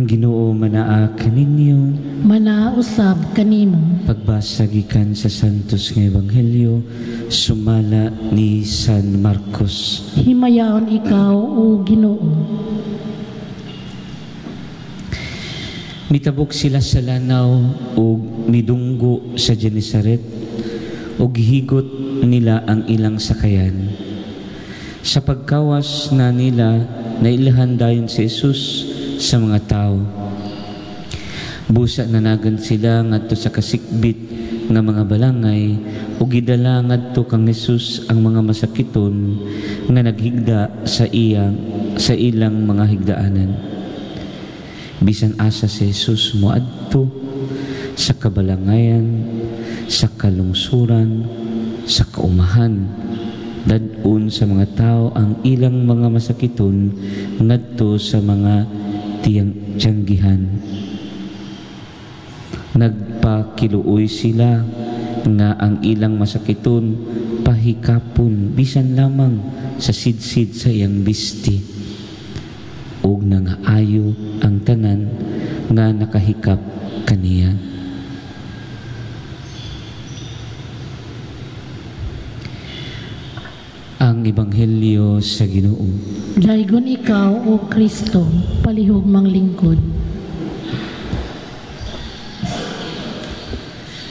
Ang Ginoo manaa kaninyo, manausab kanimo. pagbasa gikan sa Santos nga Ebanghelyo sumala ni San Marcos. Himayaon ikaw, o Ginoo. Mitabok sila sa lanaw ug midunggo sa Genesaret ug higot nila ang ilang sakayan. Sa pagkawas na nila, nailahan dayon si Jesus sa mga tao. Busa nanagan sila ngadto sa kasikbit nga mga balangay ug gidala ngadto kang Jesus ang mga masakiton nga naghigda sa ilang mga higdaanan. Bisan asa si Jesus moadto sa kabalangayan, sa kalungsuran, sa kaumahan, dadun sa mga tao ang ilang mga masakiton ngadto sa mga tiyanggihan. Nagpakiluoy sila nga ang ilang masakiton pahikapon bisan lamang sa sidsid sa iyang bisti ug nangaayo ang tanan nga nakahikap kaniya. Ang Ebanghelyo sa Ginoo. Daygon ikaw, o Kristo, palihog mang lingkod.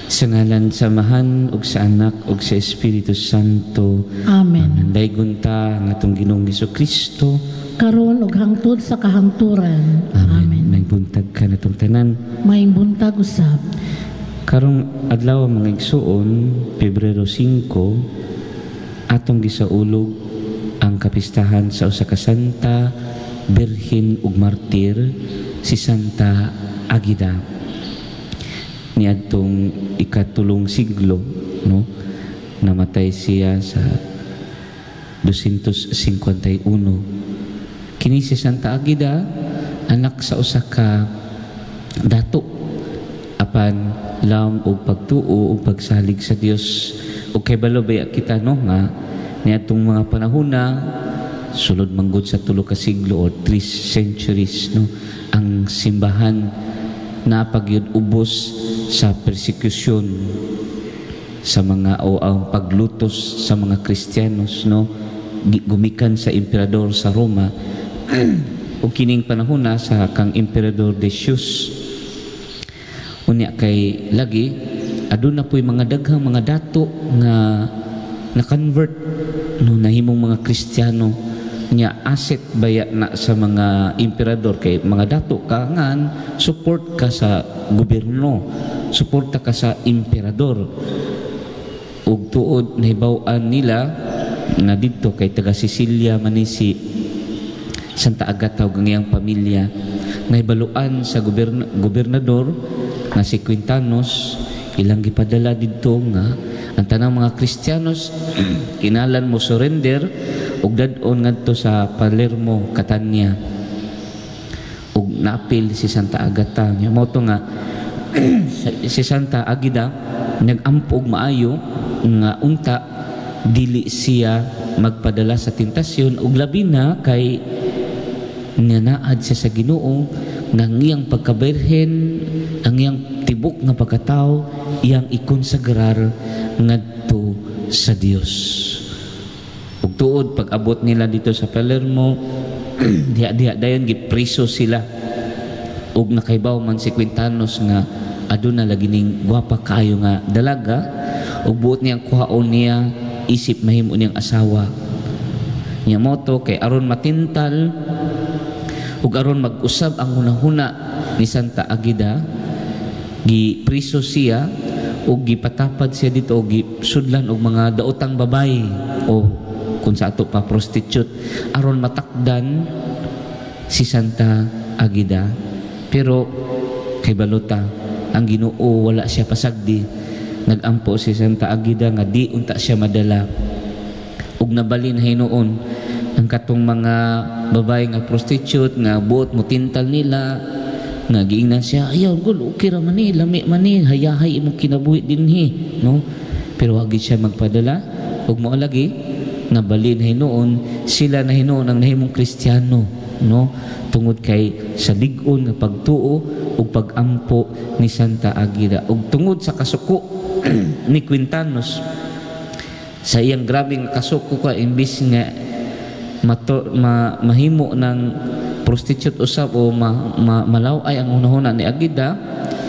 Sa ngalan sa Amahan ug sa Anak ug sa Espiritu Santo. Amen. Daygon ta nga atong Ginoong Jesucristo. Karon ug hangtod sa kahangturan. Amen. May buntag ka natong tanan. Maayong buntag usab. Karong adlaw mga igsuon, Pebrero 5, atong gisaulog ang kapistahan sa usa ka santa, birhen ug martir, si Santa Agida. Niadtong ikatulong siglo, no? Namatay siya sa 251. Kini si Santa Agida, anak sa usa ka dato, apan laom og pagtuo ug pagsalig sa Dios. O kay balobay kita no nga niadtong mga panahona sulod manggod sa 3 ka siglo or 3 centuries no ang simbahan napagyud ubos sa persecution sa mga o ang paglutos sa mga Kristiyanos no gumikan sa emperador sa Roma o kining panahona sa kang Emperador Decius unya kay lagi aduna po'y mga daghang mga dato nga na-convert no nahimong mga Kristiyano nya asset baya na sa mga emperador kay mga dato kangan support ka sa gobyerno, suporta ka sa emperador ug tuod nahibaw-an nila nga didto kay taga Sicilia man ni si Santa Agata ug ang iyang pamilya nahibaluan sa gobernador nga si Quintanos ilang gipadala didto nga ang tanang mga Kristiyanos kinalan mo surrender ug dadon ngadto sa Palermo, Catania ug naapil si Santa Agata nya mo to nga si Santa Agida nagampog maayo nga unta dili siya magpadala sa tentasyon ug labi na kay nanaad siya sa Ginoo nga ngiyang pagkabirhen ang iyang tibok nga pagkatao iyang ikonsagrar ngadto sa Dios. Ug tuod pag-abot nila dito sa Palermo diha dayon gipriso sila ug nakaibaw man si Quintanos nga aduna lagi ning gwapa kaayo nga dalaga ug buot niyang kuhaon niya isip mahimo niyang asawa niya moto kay aron matintal ug aron mag-usab ang hunahuna ni Santa Agida gipriso siya ug gipatapad siya dito ug gisudlan og mga daotang babae o kung sa ato pa prostitute aron matakdan si Santa Agida. Pero kay balota ang Ginoo wala siya pasagdi, nagampo si Santa Agida nga di unta siya madala ug nabalin hinuon ang katong mga babae nga prostitute nga buot mo tintal nila nga giingnan siya ayaw gul okay ra man ni lami man ni hayahay imong kinabuhi dinhi no pero wag siya magpadala ug mao lagi nabalin hinuon sila na hinuon ang nahimong Kristiyano no, tungod kay sa lig-on nga pagtuo ug pagampo ni Santa Agueda, ug tungod sa kasuko ni Quintanos sa iyang grabing kasuko ka, imbis nga mahimo ng prostitute usab o malaway ang hunahuna ni Agueda,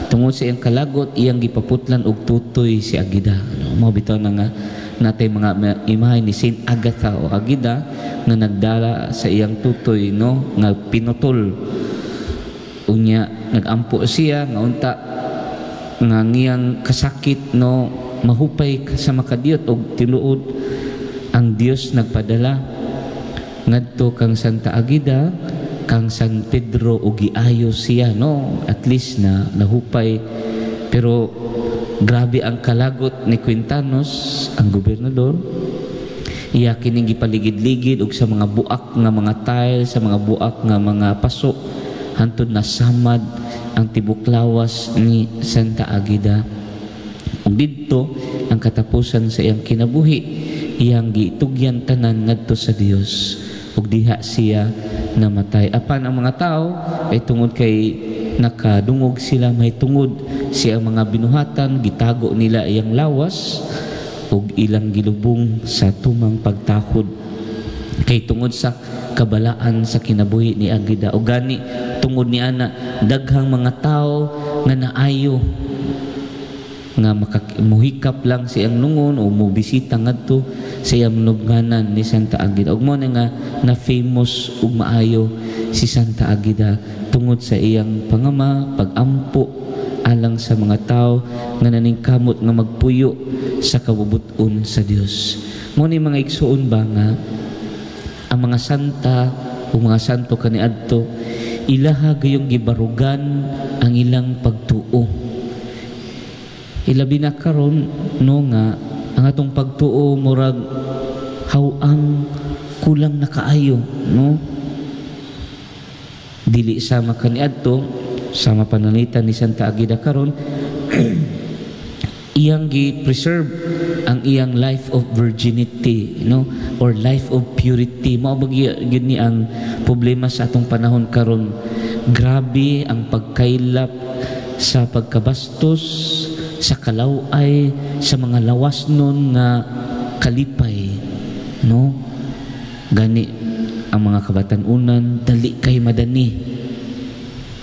tungod sa iyang kalagot iyang gipaputlan og tutoy si Agueda. Mao bitaw na nga natay mga imahe ni Saint Agatha o Agueda na nagdala sa iyang tutoy, no, nga pinutol unya, nagampo siya nga unta nga ngiyang kasakit, no, mahupay sa makadiyot og tiluod ang Dios nagpadala ngadto kang Santa Agueda kang San Pedro o giayo siya, no, at least na nahupay. Pero grabe ang kalagot ni Quintanos, ang gobernador. Iya kining gipaligid-ligid og sa mga buak nga mga tile, sa mga buak nga mga paso, hantod na samad ang tibok lawas ni Santa Agueda. Ug didto ang katapusan sa iyang kinabuhi, iyang giitugyan tanan ngadto sa Dios ug diha siya namatay. Apan ang mga tao ay tungod kay nakadungog sila, may tungod siyang mga binuhatan, gitago nila iyang lawas ug ilang gilubong sa tumang pagtakod kay tungod sa kabalaan sa kinabuhi ni Agueda. Ug gani tungod ni ana daghang mga tao nga naayo nga muhikap lang siyang lungon o mubisita ngadto sa iyang lubnganan ni Santa Agueda. Ug mo nga na famous ug maayo si Santa Agueda tungod sa iyang pangama, pagampo alang sa mga tao nga naningkamot nga magpuyo sa kabubuton sa Dios. Mo ni mga igsuon ba nga ang mga santa o mga santo kaniadto ilaha gayong gibarugan ang ilang pagtuo. Ilabi na karon, no, nga ang atong pagtuo murag hawang kulang na kaayo, no, dili sama kaniadto sama pananglitan ni Santa Agueda karon iyang gi-preserve ang iyang life of virginity, no, or life of purity. Mao ba gyud ni ang problema sa atong panahon karon. Grabe ang pagkailap sa pagkabastos, sa kalaway, sa mga lawas nun nga kalipay, no, gani ang mga kabatanunan dali kay madani,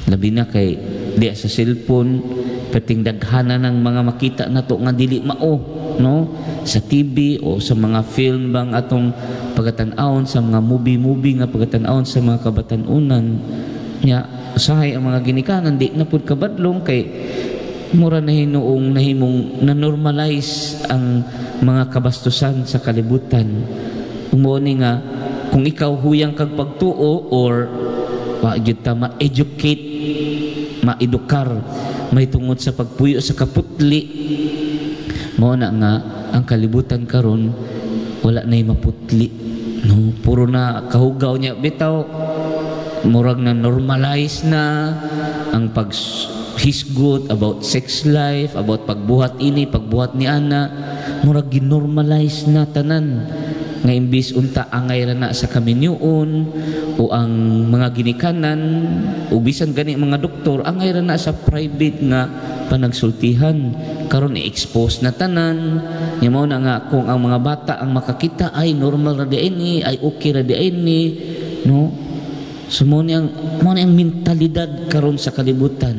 labi na kay di sa cellphone pating daghanan ng mga makita nato nga dili mao, no, sa TV o sa mga film bang atong pagatan-awon, sa mga movie nga pagatan-awon sa mga kabatanunan nya. Usahay ang mga ginikanan di na pud kabadlong kay mura na hinuong nahimong na-normalize ang mga kabastusan sa kalibutan. Umuni nga kung ikaw huyang kag pagtuo or gyud ta ma-educate, ma-edukar may tungod sa pagpuyo sa kaputli, mao na nga ang kalibutan karon wala nay maputli, no, puro na kahugaw niya bitaw. Murag na normalize na ang hisgot about sex life, about pagbuhat ini, pagbuhat ni ana, murag ginormalize na tanan nga imbis unta angay ra na sa kaminyoon o ang mga ginikanan o bisan gani mga doktor angay ra na sa private nga panagsultihan. Karon i-expose na tanan nya. Mao na nga kung ang mga bata ang makakita ay normal ra di ini, ay okay ra di ini, no. So mo ni ang mentalidad karon sa kalibutan.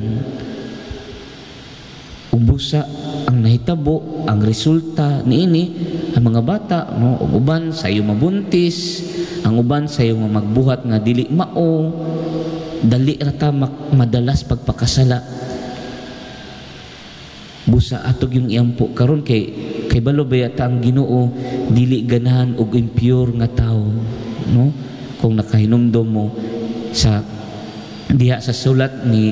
Ubusa ang nahitabo, ang resulta niini ang mga bata, no, uban sayo mabuntis, ang uban sayo magbuhat nga dili mao, dali rata madalas pagpakasala. Busa atog yung iyampo karon kay balo bayata ang Ginoo dili ganahan og impure nga tao, no. Kung nakahinumdom mo sa diha sa sulat ni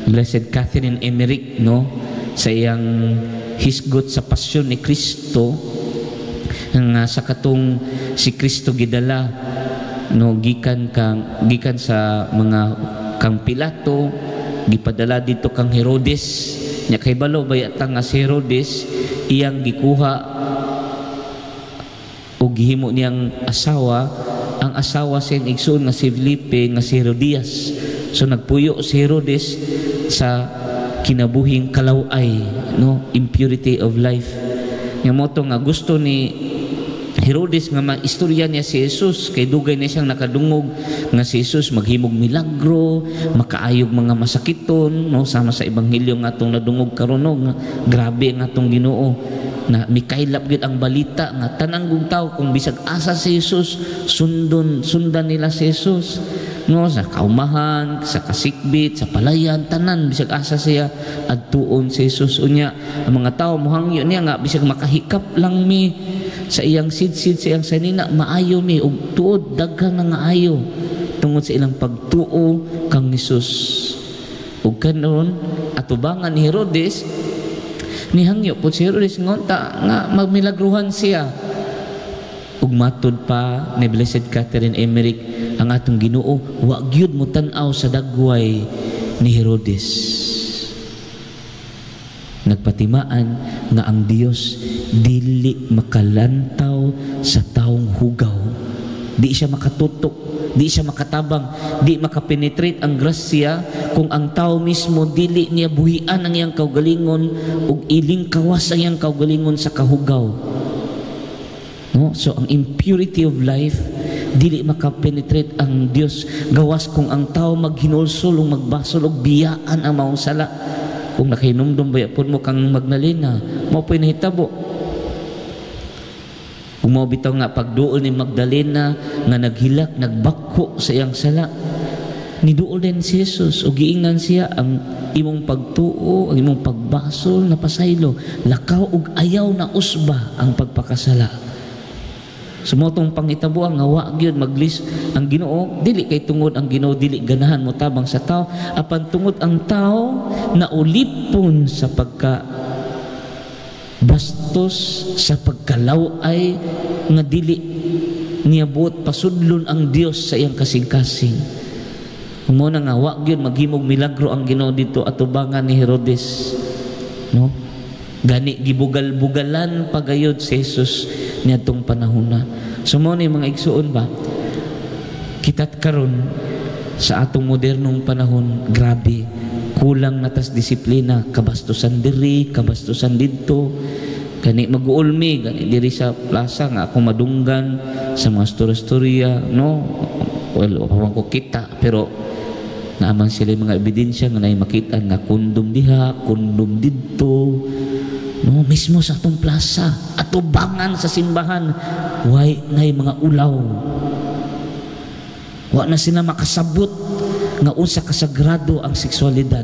Blessed Catherine Emmerich, no, sa iyang hisgot sa pasyon ni Kristo nga sa katong si Kristo gidala, no, gikan sa mga kang Pilato, gipadala dito kang Herodes nya kay balo bayata nga si Herodes iyang gikuha o gihimo niyang asawa ang asawa sa igsoon nga si Felipe nga si Herodias. So nagpuyo si Herodes sa kinabuhing kalaway, no, impurity of life. Nga mo to nga gusto ni Herodes nga maistorya niya si Jesus, kay dugay na siyang nakadungog nga si Jesus maghimog milagro, makaayog mga masakiton, no, sama sa ebanghelyo nga atong nadungog karon, no, nga grabe nga atong Ginoo na mikaylap gid ang balita nga tanang tawo kung bisag asa si Jesus sundan nila si Jesus, no, sa kaumahan, sa kasikbit, sa palayan, tanan bisag asa siya adtuon si Jesus. Unya ang mga tawo mohangyo niya nga bisag makahikap lang mi sa iyang sidsid, sa iyang sanina, maayo mi ug tuod daghan nga ayo tungod sa ilang pagtuo kang Jesus. Ug kanon atubangan ni Herodes, nihangyo po si Herodes ngonta nga magmilagruhan siya. Ug matud pa ni Blessed Catherine Emmerich, ang atong Ginoo wa gyud mo tan-aw sa dagway ni Herodes. Nagpatimaan nga ang Dios dili makalantaw sa taong hugaw. Di siya makatutok, di siya makatabang, di makapenetrate ang grasya kung ang tao mismo dili niya buhian ang iyang kaugalingon ug ilingkawas ang iyang kaugalingon sa kahugaw. No? So ang impurity of life dili makapenetrate ang Dios gawas kung ang tao maghinulsol o magbasol og biyaan ang maong sala. Kung nakahinumdum ba po mo kang Magdalena, mo po'y nahitabo. Kung mo bitaw nga pagduol ni Magdalena nga naghilak, nagbakko sa iyang sala, niduol din si Jesus o giingan siya ang imong pagtuo, ang imong pagbasol na pasaylo, lakaw ug ayaw na usba ang pagpakasala. Sumotong pangitabo ang wa gyud maglis ang Ginoo, dili kay tungod ang Ginoo dili ganahan mo tabang sa tao, apan tungod ang tao na ulipon sa pagka bastos, sa pagkalaway nga dili niya buot pasudlon ang Dios sa iyang kasing-kasing. Mo na nga wa gyud maghimog milagro ang Ginoo dito atubangan ni Herodes, no? Gani gibugal-bugalan pagayod si Jesus niadtong panahon na. So mo ni mga igsuon ba, kitat karon sa atong modernong panahon, grabe kulang natas disiplina, kabastusan diri, kabastusan didto, gani mag-uulmi gani diri sa plaza nga ako madunggan sa mga storya-storya, no, well pawang ko kita pero naamang sila mga ebidensya nga nay makita nga kondom diha, kondom didto, no, mismo sa atong plaza, atubangan sa simbahan, way nay mga ulaw. Wa na sila makasabot nga unsa kasagrado ang sexualidad.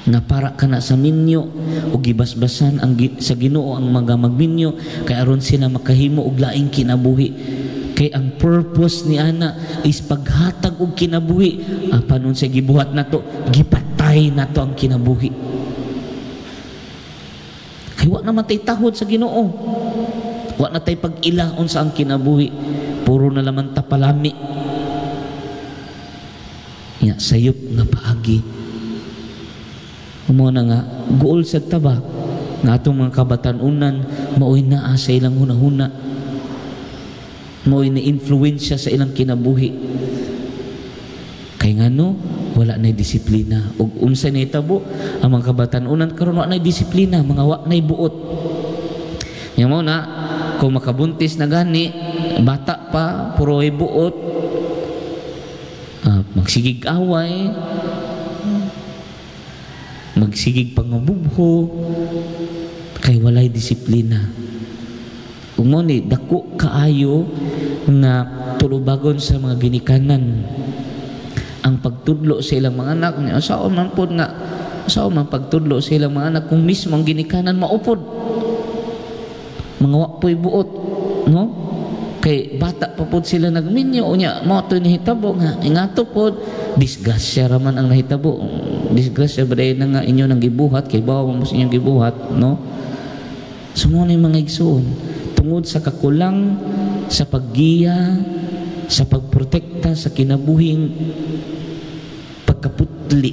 Na para kana sa minyo o gibasbasan ang sa Ginoo ang mga magminyo kay aron sila makahimo og laing kinabuhi. Kay ang purpose ni ana is paghatag og kinabuhi, apan unsa gibuhat nato, gipatay nato ang kinabuhi. Kay wa naman tay tahod sa Ginoo, wa na tay pag-ilahon sa ang kinabuhi, puro na laman tapalami ya sayop nga paagi. Umo na nga guol sa taba nga atong mga kabatanunan maoy naa sa ilang hunahuna, maoy na influensya sa ilang kinabuhi. Kay ngano wala na disiplina ug unsa na hitabo ang mga kabatanunan karon wa na disiplina, mga wa na buot. Nya mo na kung makabuntis na gani bata pa puro ay buot, magsigig away, magsigig pangabubho, kay walay disiplina. Umoni dako kaayo nga tulubagon sa mga ginikanan ang pagtudlo sa ilang mga anak. Sao man pod nga, sao man pagtudlo sa ilang mga anak kung mismo ang ginikanan maupod, mga wapoy buot, no? Kay bata pa pod sila nagminyo unya mo to ni hitabo nga ingato pod disgrasya raman ang nahitabo. Disgrasya baday na nga inyo nang gibuhat kay bawo mo sa inyong gibuhat, no? Sumo ni mga igsoon tungod sa kakulang sa paggiya, sa pagprotekta sa kinabuhing pagkaputli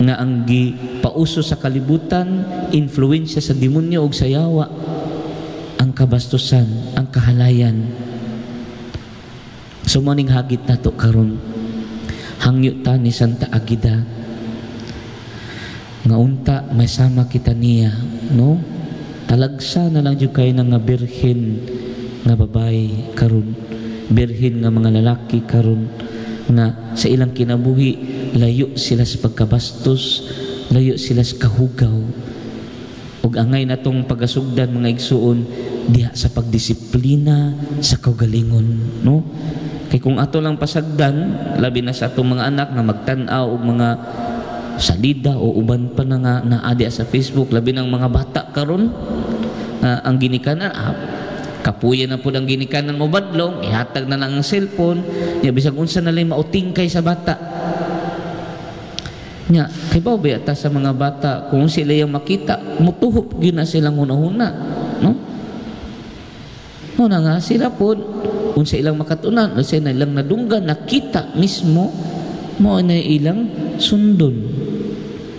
nga ang gipauso sa kalibutan, influensya sa demonyo ug sa yawa. ang kabastusan, ang kahalayan. Sumaning hagit nato karon, hangyo ta ni Santa Agida nga unta may sama kita niya, no? Talagsa na lang jud kay nga birhen nga babae karon, birhen nga mga lalaki karon, nga sa ilang kinabuhi layo sila sa pagkabastos, layo sila sa kahugaw, ug angay natong pagasugdan mga igsuon diha sa pagdisiplina sa kaugalingon, no? Kay kung ato lang pasagdan, labi na sa atong mga anak nga magtan-aw og mga salida o uban pa na nga naadi sa Facebook, labi ng mga bata karon, ang ginikanan kapuya na po ang ginikanan mo badlong, ihatag na lang ang cellphone niya, bisag unsa na lang mauting kay sa bata niya. Kay ba ta sa mga bata, kung sila yung makita, mutuhop yun na silang hunahuna, no? Muna nga sila po, kung sa ilang makatunan, sa ilang nadunggan, nakita mismo, mo na ilang sundon.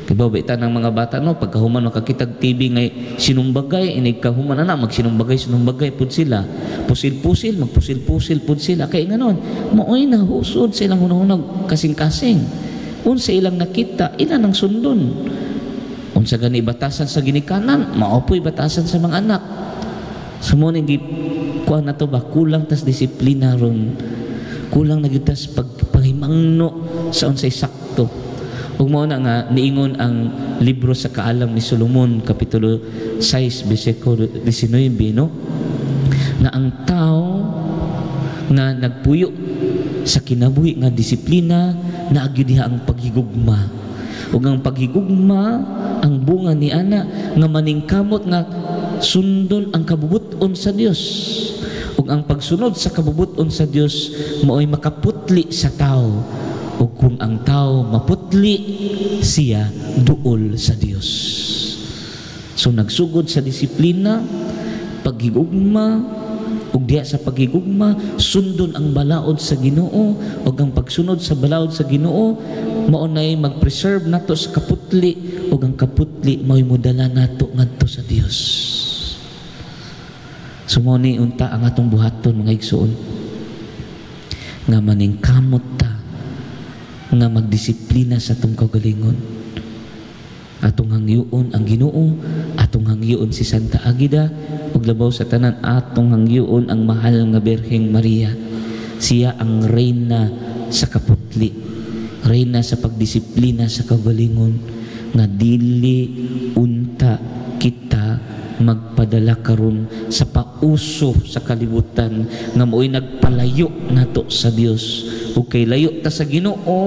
Kay ba ng mga bata, no? Pagkahuman makakitag TV ngay sinumbagay, inigkahuman na sinumbagay po sila. Pusil-pusil, magpusil-pusil po sila. Kaya nga nun, maoy na husod sa ilang hunahunag kasing-kasing. Unsa ilang nakita, ilan ang sundon. Unsa gani batasan sa ginikanan, maopoy batasan sa mga anak. Sumunod kuha na to ba, kulang tas disiplina ron, kulang na gitas pagpahimangno sa unsay sakto. Ug mao na nga niingon ang libro sa Kaalam ni Solomon kapitulo 6 bersikulo 19, no? Na ang tao nga nagpuyo sa kinabuhi nga disiplina naagyo diha ang paghigugma. Ug ang paghigugma ang bunga ni ana nga maningkamot nga sundon ang kabubuton sa Dios. Ug ang pagsunod sa kabubuton sa Dios mao'y makaputli sa tao. Ug kung ang tao maputli, siya duol sa Dios. So nagsugod sa disiplina, paghigugma, ug diha sa paghigugma sundon ang balaod sa Ginoo, ug ang pagsunod sa balaod sa Ginoo mao nay mag-preserve nato sa kaputli, ug ang kaputli mao'y modala nato ngadto sa Dios. Sumuni unta ang atong buhaton mga igsoon, nga maningkamot ta, nga magdisiplina sa atong kaugalingon. Atong hangyoon ang Ginoo, atong hangyoon si Santa Agida, ug labaw sa tanan atong hangyoon ang mahal nga Birheng Maria. Siya ang reyna sa kaputli, reyna sa pagdisiplina sa kaugalingon, nga dili unta kita magpadala karon sa pauso sa kalibutan nga mo'y nagpalayo nato sa Dios. Ug kay layo ta sa Ginoo,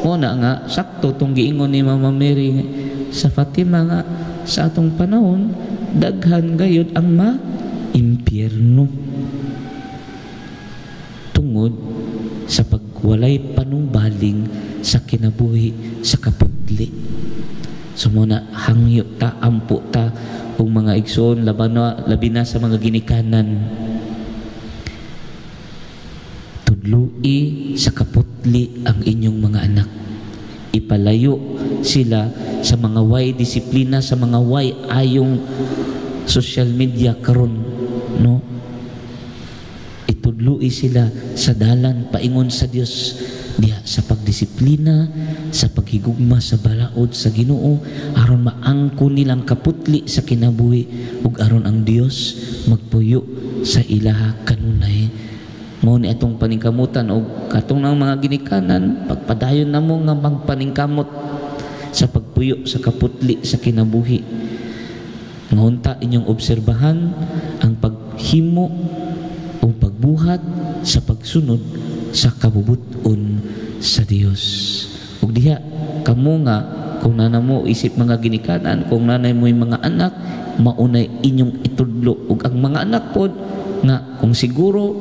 mo na nga sakto tong giingon ni Mama Mary sa Fatima nga sa atong panahon daghan gayud ang ma-impyerno tungod sa pagwalay panumbaling sa kinabuhi sa kaputli. So muna hangyo ta, ampo ta kung mga igsoon, labi na sa mga ginikanan, tudlui sa kaputli ang inyong mga anak. Ipalayo sila sa mga way disiplina, sa mga way ayong social media karon, no? Itudlui sila sa dalan paingon sa Dios diha sa pagdisiplina, sa paghigugma sa balaod sa Ginoo, aron maangko nilang kaputli sa kinabuhi, ug aron ang Dios magpuyo sa ilaha kanunay. Mao ni atong paningkamutan og katong ng mga ginikanan, pagpadayon namo nga magpaningkamot sa pagpuyo sa kaputli sa kinabuhi. Ngunta inyong obserbahan ang paghimo o pagbuhat sa pagsunod sa kabubuton sa Dios. Ug diha kamo nga kung nana mo isip mga ginikanan, kung nanay mo yung mga anak, maunay inyong itudlo. Ug ang mga anak pod nga kung siguro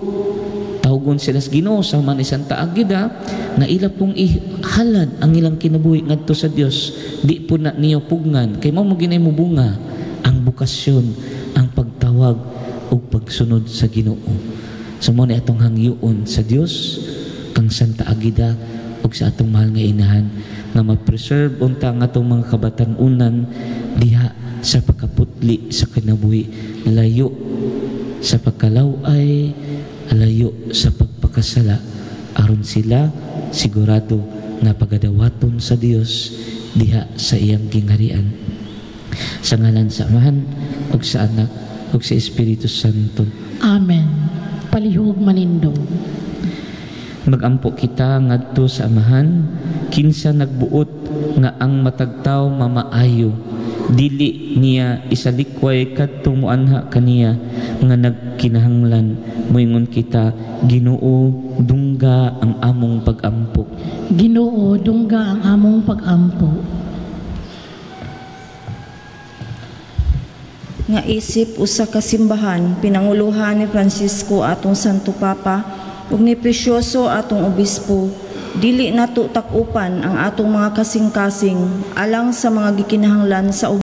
tawgon sila sa Ginoo sama ni Santa Agida, na ila pong ihalad ang ilang kinabuhi ngadto sa Dios, di po na niyo pugngan kay mao mo ginay mo bunga ang bukasyon, ang pagtawag ug pagsunod sa Ginoo. So mo ni atong hangyoon sa Dios kang Santa Agida ug sa atong mahal nga inahan nga ma-preserve unta ang atong mga kabatan-unan diha sa pagkaputli sa kinabuhi, layo sa pagkalaway alayo sa pagpakasala aron sila sigurado na pagadawaton sa Dios diha sa iyang gingharian. Sa ngalan sa Amahan ug sa Anak ug sa Espiritu Santo. Amen. Palihog manindong. Magampo kita ngadto sa Amahan kinsa nagbuot nga ang matagtaw mamaayo dili niya isalikway kadto muanha kaniya nga nagkinahanglan moingon kita Ginoo dungga ang among pag-ampo. Ginoo dungga ang among pag-ampo. Nga isip usa ka simbahan pinanguluhan ni Francisco atong Santo Papa ug ni Presyoso atong obispo, dili nato tak-upan ang atong mga kasing-kasing alang sa mga gikinahanglan sa